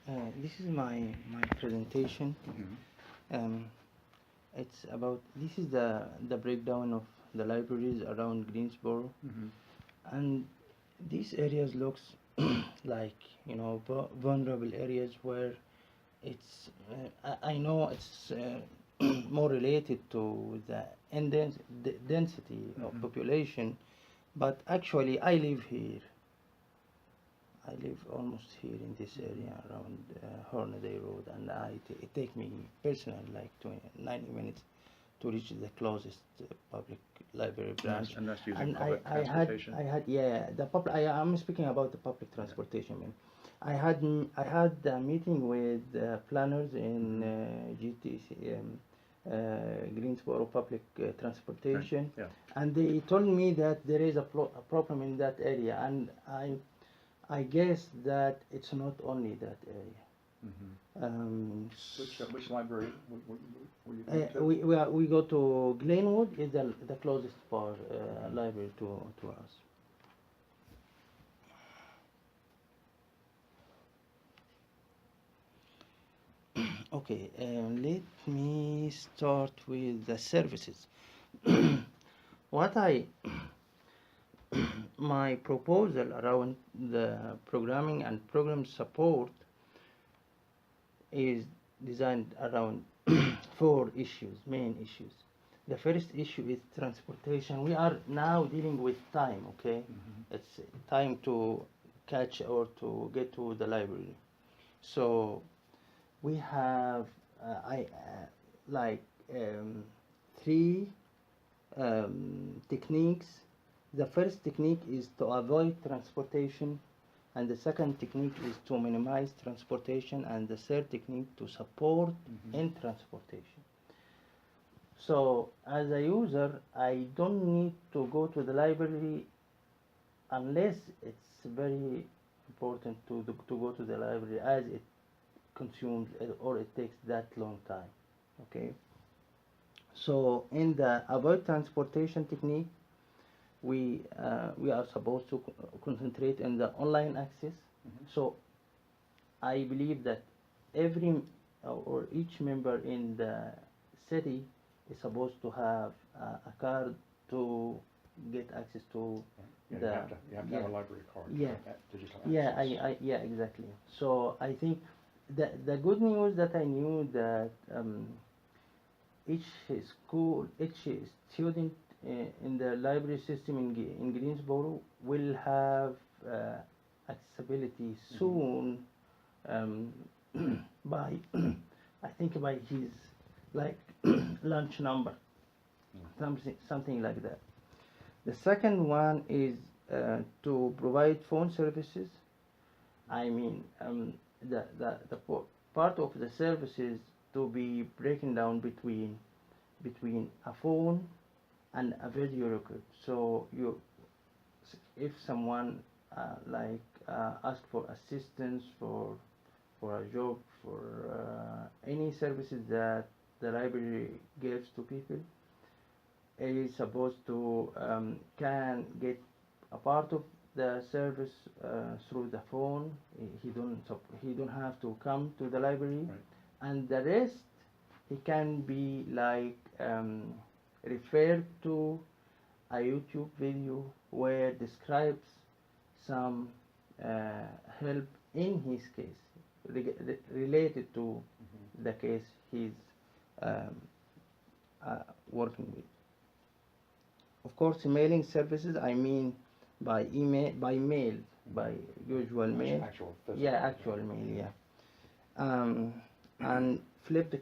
This is my presentation. Mm-hmm. Um, it's about this is the breakdown of the libraries around Greensboro, Mm-hmm. and these areas looks like vulnerable areas where I know it's more related to the density of Mm-hmm. population, but actually I live here. I live almost here in this Mm-hmm. area around Hornaday Road, and it take me personally like 90 minutes to reach the closest public library branch. And that's using And public transportation. I had, yeah, the public. I'm speaking about the public Yeah. transportation. Man. I had a meeting with planners in Mm-hmm. GTC. Greensboro Public Right. Transportation, Yeah. and they told me that there is a problem in that area, and I guess that it's not only that area. Mm-hmm. Um, Which library were you going to? we go to Glenwood is the closest for Mm-hmm. library to us. Okay, let me start with the services. What I my proposal around the programming and program support is designed around four issues, main issues. The first issue is transportation. We are now dealing with time, okay? Mm-hmm. It's time to catch or to get to the library. So we have I like three techniques. The first technique is to avoid transportation, and the second technique is to minimize transportation, and the third technique to support Mm-hmm. in transportation. So as a user, I don't need to go to the library unless it's very important to go to the library, as it consumes or it takes that long time. Okay. So in the avoid transportation technique, we are supposed to concentrate on the online access. Mm-hmm. So I believe that every or each member in the city is supposed to have a card to get access to Right. Yeah, the you have to have yeah a library card to yeah have that digital yeah access. yeah exactly. So I think the good news that I knew that each each student in the library system in Greensboro will have accessibility Mm-hmm. soon, um, by I think by his like lunch number, something like that. The second one is to provide phone services. I mean, the part of the services to be breaking down between a phone and a video record. So if someone ask for assistance for a job, for any services that the library gives to people, is supposed to can get a part of the service through the phone. He don't have to come to the library, Right. and the rest he can be referred to a YouTube video where describes some uh, help in his case related to Mm-hmm. the case he's um, working with. Of course, mailing services, I mean by mail, by usual Mm-hmm. mail. Actual physical. Yeah, actual mail, yeah. Um, and flipped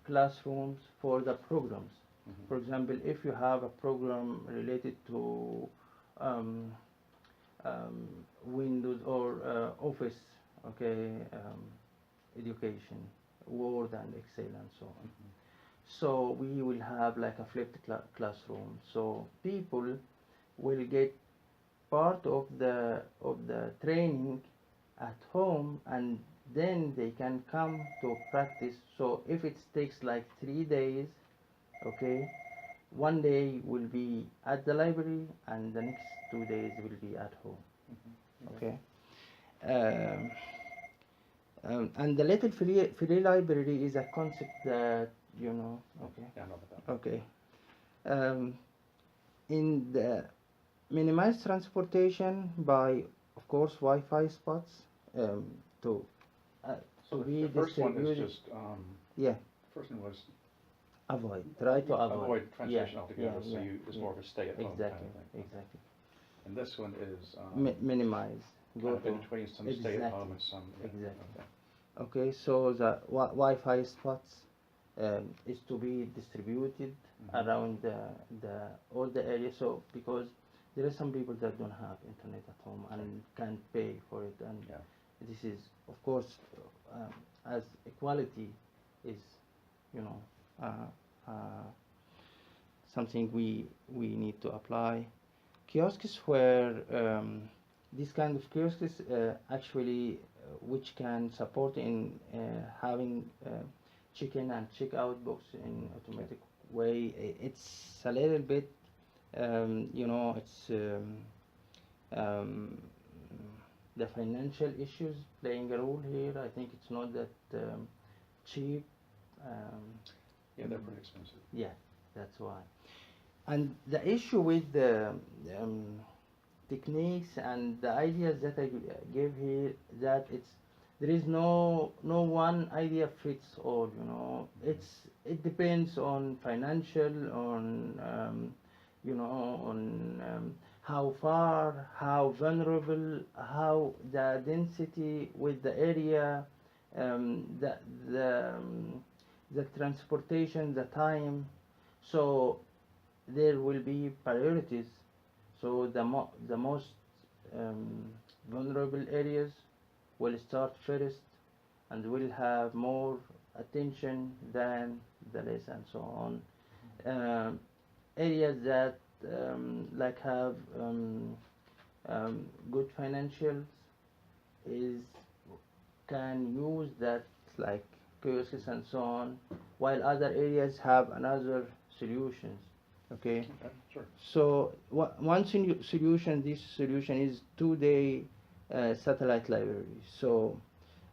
classrooms for the programs. Mm-hmm. For example, if you have a program related to um, um, Windows or Office, okay, education, Word and Excel and so on. Mm-hmm. So we will have like a flipped classroom. So people will get part of the training at home, and then they can come to practice. So if it takes like 3 days, okay, one day will be at the library and the next 2 days will be at home. Mm-hmm. Okay. Okay. Um, And the little free library is a concept that you know. Okay. Yeah, I know about that. Okay. Um, in the minimize transportation by, of course, Wi-Fi spots um, to uh, So to be the first one is distributed. just, Yeah, the first one was avoid. Try to avoid. transportation Yeah, altogether, so yeah, you, it's yeah. more of a stay-at-home kind Exactly, of thing. exactly. And this one is, Minimize. kind Go of in to between some exactly, stay-at-home and some, yeah, exactly. okay. Okay, so the Wi-Fi spots is to be distributed Mhm. around the all the area. So because there are some people that don't have internet at home and can't pay for it, and Yeah. this is of course as equality is, you know, something we need to apply. Kiosks where these kind of kiosks actually which can support in having check-in and check-out box in automatic way. It's a little bit you know, it's um, the financial issues playing a role here. I think it's not that cheap. Um, Yeah, they're pretty expensive. yeah, that's why. And the issue with the um, techniques and the ideas that I gave here, that it's there is no one idea fits all. You know, it depends on financial, on you know, on how far, how vulnerable, how the density with the area, um, the the um, the transportation, the time. So there will be priorities. So the most um, vulnerable areas will start first and will have more attention than the less, and so on. Areas that like have good financials is can use that, like kiosks and so on, while other areas have another solutions. Okay, Okay, sure. so one solution, this solution is 2-day satellite library. So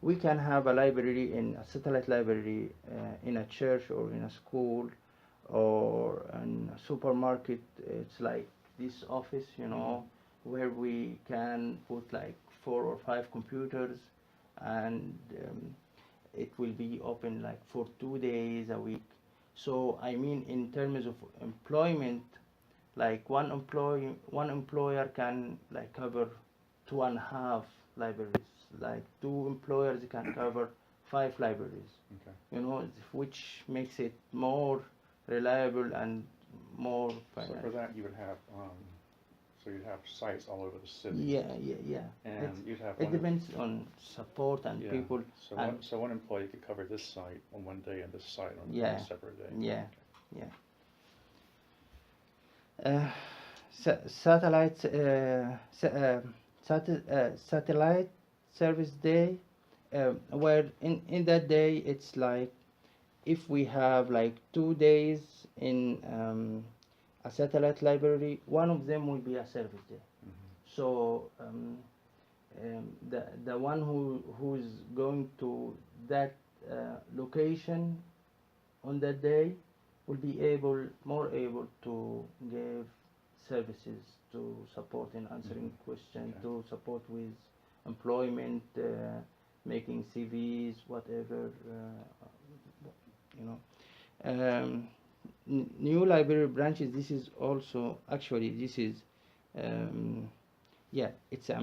we can have a library, in a satellite library in a church or in a school or in a supermarket. It's like this office, you know, where we can put like 4 or 5 computers, and it will be open like for 2 days a week. So I mean, in terms of employment, like one employer can like cover 2.5 libraries. Like 2 employers can cover 5 libraries. Okay. You know, which makes it more reliable and more So for financial. that, you would have, so you'd have sites all over the city. Yeah. And you'd have It one. depends on support and Yeah. people. So and one employee could cover this site on one day and this site on Yeah. a separate day. Yeah. Okay. Yeah. Satellite satellite service day, where in that day it's like if we have like 2 days in a satellite library, one of them will be a service day. Mhm. So the one who's going to that location on that day will be more able to give services, to support in answering questions, Okay. to support with employment, making CVs, whatever, you know. New library branches, this is also, actually this is yeah, it's a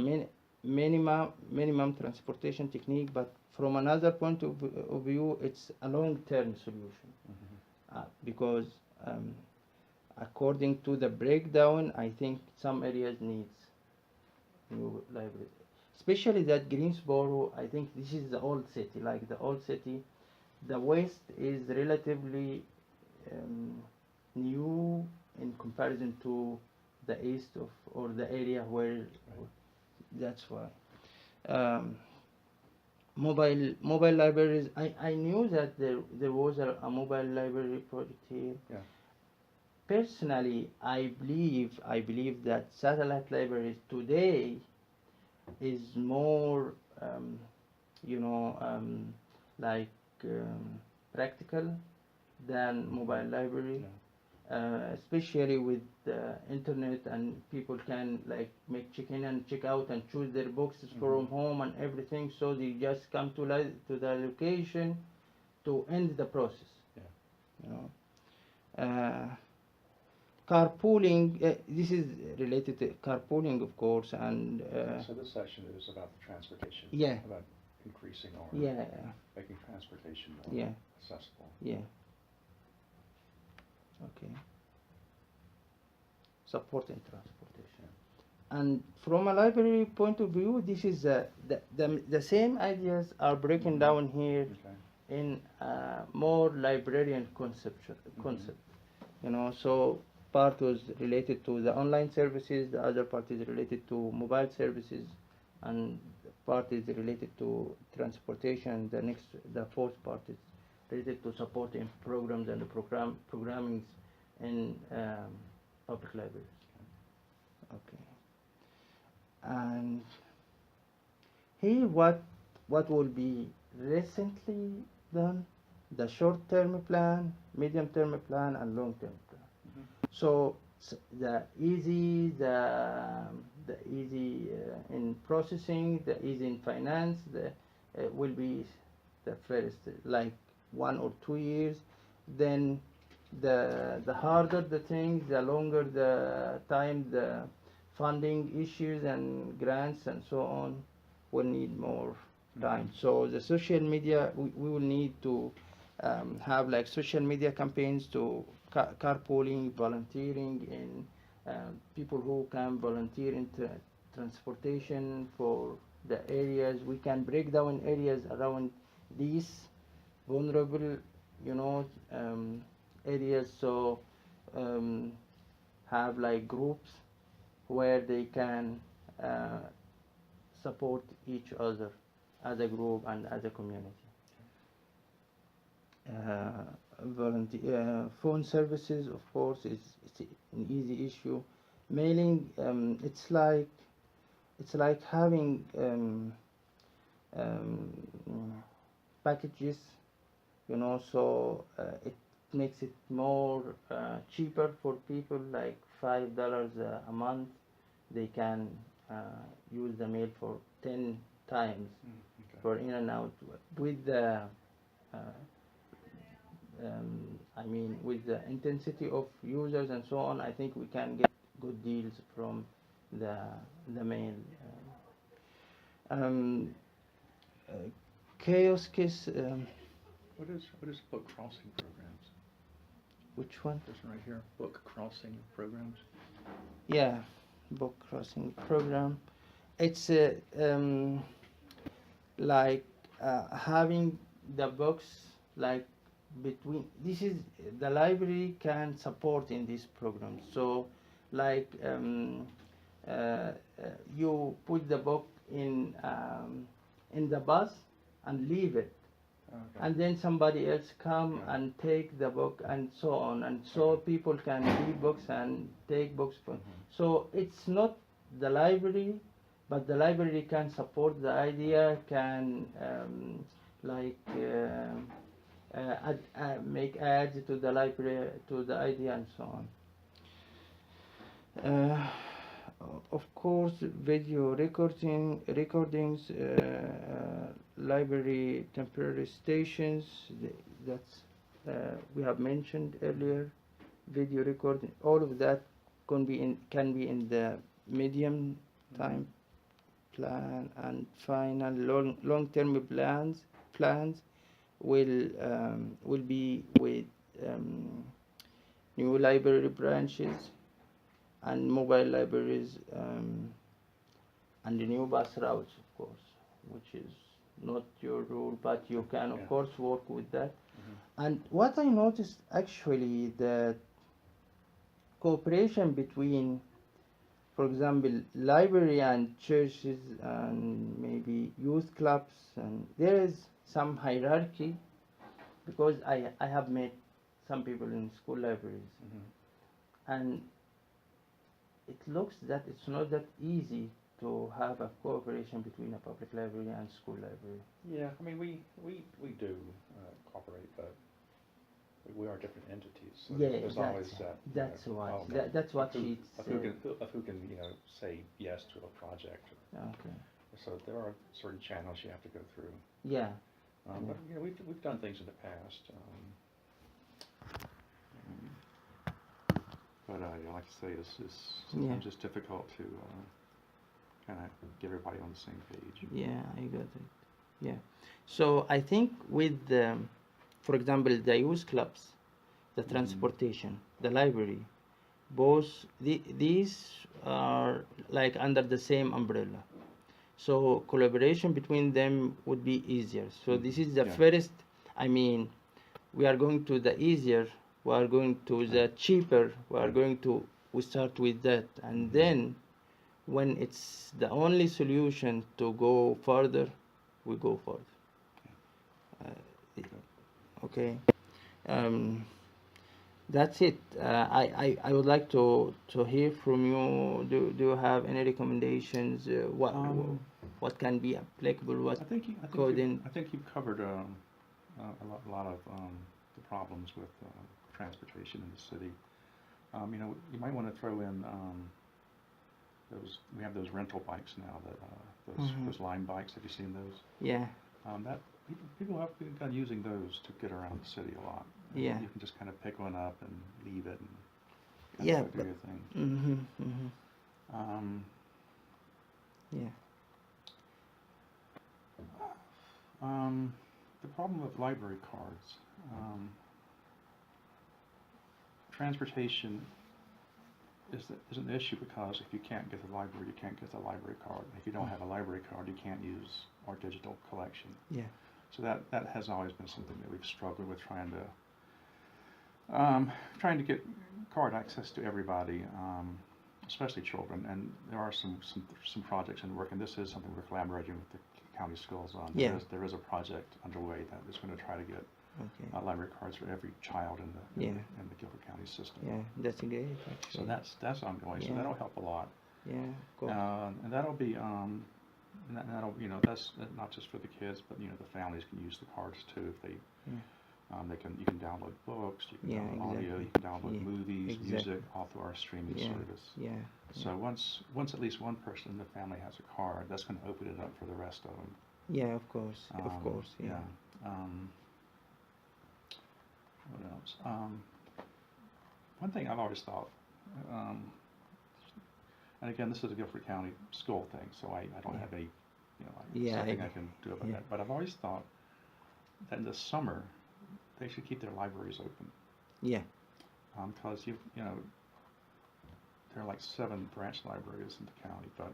minimum transportation technique, but from another point of view, it's a long-term solution. Because according to the breakdown, I think some areas needs new library, especially that Greensboro. I think this is the old city. Like the old city, the west is relatively new in comparison to the east of, or the area where. That's why. Um, mobile libraries. I knew that there was a mobile library project here. Yeah. Personally, I believe that satellite libraries today is more you know, like practical than mobile library. Yeah. Especially with the internet, and people can like make check in and check out and choose their boxes from home and everything, so they just come to to the location to end the process. Yeah. You know, carpooling. This is related to carpooling, of course, and So this session is about the transportation. yeah, About increasing or yeah, making transportation more yeah, accessible. yeah. Okay. Supporting transportation. And from a library point of view, this is the same ideas are breaking down here Okay. in more librarian concept. You know, so part was related to the online services, the other part is related to mobile services, and part is related to transportation. The fourth part is related to supporting programs and the programmings in public libraries. Okay. And here, what will be recently done? The short-term plan, medium-term plan, and long-term plan. So the easy in processing, the easy in finance, the will be the first, like 1 or 2 years. Then the harder the things, the longer the time, the funding issues and grants and so on will need more time. So the social media, we will need to have like social media campaigns to carpooling, volunteering in people who can volunteer in transportation for the areas. We can break down areas around these vulnerable, you know, areas. So have like groups where they can support each other as a group and as a community. Phone services, of course, is an easy issue. Mailing, it's like having packages, you know. So it makes it more cheaper for people, like $5 a month. They can use the mail for 10 times Okay. for in and out. With the I mean, with the intensity of users and so on, I think we can get good deals from the mail. Um, uh, Kiosks, What is book crossing programs? which one? This one right here, book crossing programs. Yeah, book crossing program. It's like having the books like between. This is the library can support in this program. So, like you put the book in the bus and leave it, Okay. and then somebody else come Yeah. and take the book and so on, and so Okay. people can read books and take books from. Mhm. So it's not the library, but the library can support the idea, can like make ads to the library, to the idea, and so on. Of course, video recordings, library temporary stations. That's we have mentioned earlier. Video recording, all of that can be in the medium time plan, and final long-term plans will be with new library branches and mobile libraries, and the new bus routes, of course, which is not your rule, but you can, of Yeah. course, work with that. Mhm. And what I noticed actually, that cooperation between, for example, library and churches and maybe youth clubs, and there is some hierarchy, because I have met some people in school libraries, Mhm. and it looks that it's not that easy to have a cooperation between a public library and school library. Yeah, I mean, we do cooperate, but we are different entities, so Yeah, there's always that. that's why. element That's what of who- she of who said. who can, say yes to a project. Okay. So there are certain channels you have to go through. Yeah. But, we've done things in the past. But, like I say, it's sometimes it's difficult to kind of get everybody on the same page. Yeah, I got it. Yeah. So I think with, for example, the youth clubs, the transportation, the library, both these are like under the same umbrella. So collaboration between them would be easier. So this is the Yeah. first. I mean, we are going to the easier. We are going to the cheaper. We start with that, and then when it's the only solution to go further, we go further. Okay. Um, that's it. I would like to hear from you. Do you have any recommendations? What can be applicable? What coding? I think you've covered a lot of the problems with transportation in the city. You might want to throw in we have those rental bikes now, those line bikes. Have you seen those? Yeah. That people have been using those to get around the city a lot. Yeah. You can just kind of pick one up and leave it and Yeah, do your thing. Yeah. The problem with library cards, transportation is an issue because if you can't get the library, you can't get the library card. If you don't have a library card, you can't use our digital collection. Yeah. So that has always been something that we've struggled with, trying to get card access to everybody, especially children. And there are some projects in work, and this is something we're collaborating with the county schools on. Yeah. There is a project underway that is going to try to get library cards for every child in the Guilford County system. Yeah, that's great. Actually. So that's ongoing. So that'll help a lot. Yeah, cool. And that'll be that's not just for the kids, but the families can use the cards too if they. You can download books, you can download audio, you can download movies, music, all through our streaming service. Yeah. So once at least one person in the family has a card, that's going to open it up for the rest of them. Yeah, of course, yeah. What else? One thing I've always thought, and again, this is a Guilford County school thing, so I don't have any, something I can do about that. But I've always thought that in the summer, they should keep their libraries open. Yeah. Because there are like 7 branch libraries in the county, but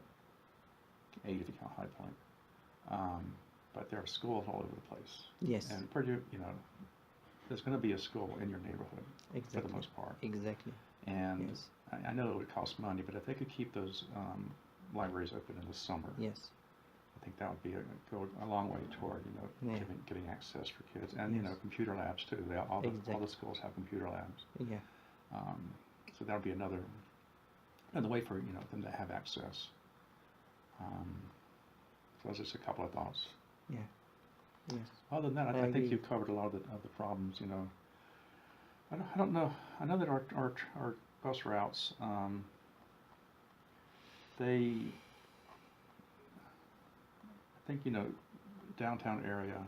8 if you count High Point. But there are schools all over the place. Yes. And there's going to be a school in your neighborhood for the most part. Exactly. And I know it would cost money, but if they could keep those libraries open in the summer, yes, I think that would go a long way toward giving access for kids, and computer labs too. All the schools have computer labs. Yeah. So that would be another way for them to have access. So those are just a couple of thoughts. Yeah. Yes. Other than that, I think you've covered a lot of the problems. I don't know. I know that our bus routes, I think downtown area,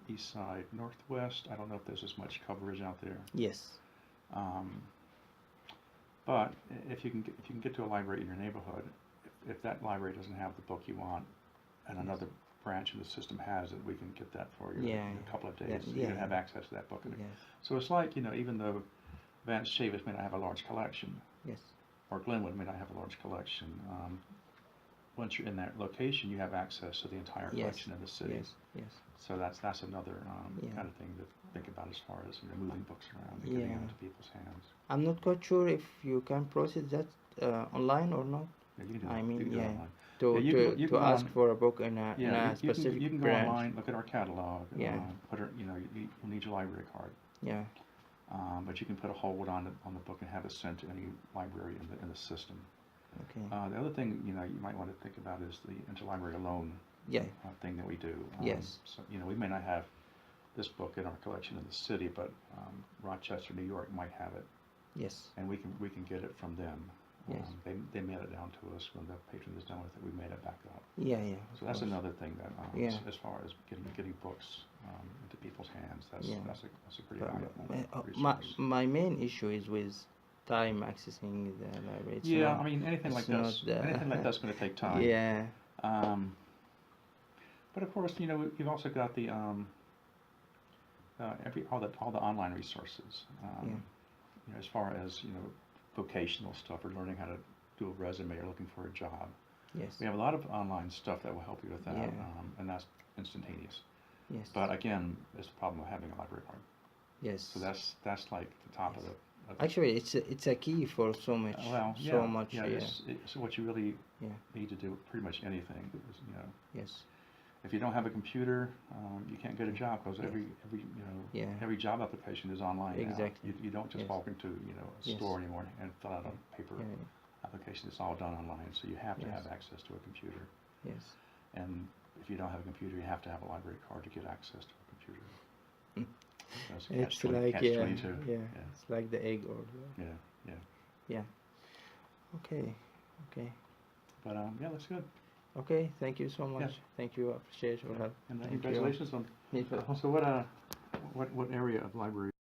east side, northwest. I don't know if there's as much coverage out there. Yes. But if you can get to a library in your neighborhood, if that library doesn't have the book you want, and another branch in the system has it, we can get that for you in a couple of days. You can have access to that book. So it's like, even though Vance Chavis may not have a large collection, yes, or Glenwood may not have a large collection, once you're in that location, you have access to the entire collection in the city. Yes. So that's another kind of thing to think about as far as moving books around and getting them into people's hands. I'm not quite sure if you can process that online or not. Yeah, you can do I mean, you can do it online. To ask for a book in a specific you can go branch. online, look at our catalog. Yeah. You'll need your library card. Yeah. But you can put a hold on the book and have it sent to any library in the system. Okay. The other thing, you know, you might want to think about is the interlibrary loan Yeah. thing that we do. Yes. So, you know, we may not have this book in our collection in the city, but Rochester, New York might have it, Yes. and we can get it from them. Yes. They mail it down to us when the patron is done with it. We mail it back up. Yeah. Yeah. So that's another thing that, Yeah. as far as getting books into people's hands, that's Yeah. that's a pretty But valuable my resource. my main issue is with time accessing the library. It's Yeah, not, I mean anything like it's not that's the- anything like that's going to take time. Yeah. But of course, you know, you've also got the all the online resources. Yeah. You know, as far as you know, vocational stuff or learning how to do a resume or looking for a job. Yes. We have a lot of online stuff that will help you with that, Yeah. and that's instantaneous. Yes. But again, there's the problem of having a library card. Yes. So that's like the top Yes. of the. Actually, it's a key for so much. Well, So yeah, much. yeah. Yeah. So what you really Yeah. need to do with pretty much anything is, you know, Yes. if you don't have a computer, you can't get a job because Yes. every you know Yeah. every job application is online now. Exactly. You don't just Yes. walk into you know a Yes. store anymore and fill out a paper Yeah. application. It's all done online, so you have to Yes. have access to a computer. Yes. And if you don't have a computer, you have to have a library card to get access to a computer. Mm. That's a It's catch-20 like yeah, catch-22. yeah, Yeah. it's like the egg or the, Yeah, yeah. yeah. Okay. Okay. But yeah, that's good. Okay. Thank you so much. Yeah. Thank you. Appreciate your help. And Thank congratulations on. you. So what area of library?